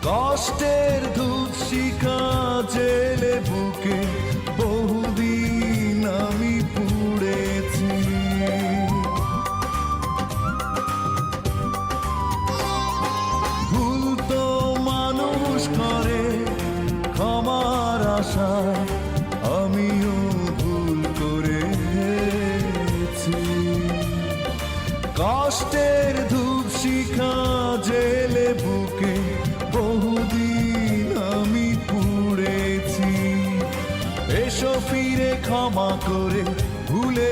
কষ্টের ধূপ শিখা জেলে বুকে বহুদিন আমি পুড়েছি। ভুল তো মানুষ করে, ক্ষমার আশায় আমিও ভুল করেছি। কষ্টের ধূপ শিখা জেলে বুকে বহুদিন আমি পুড়েছি। এসো ফিরে ক্ষমা করে ভুলে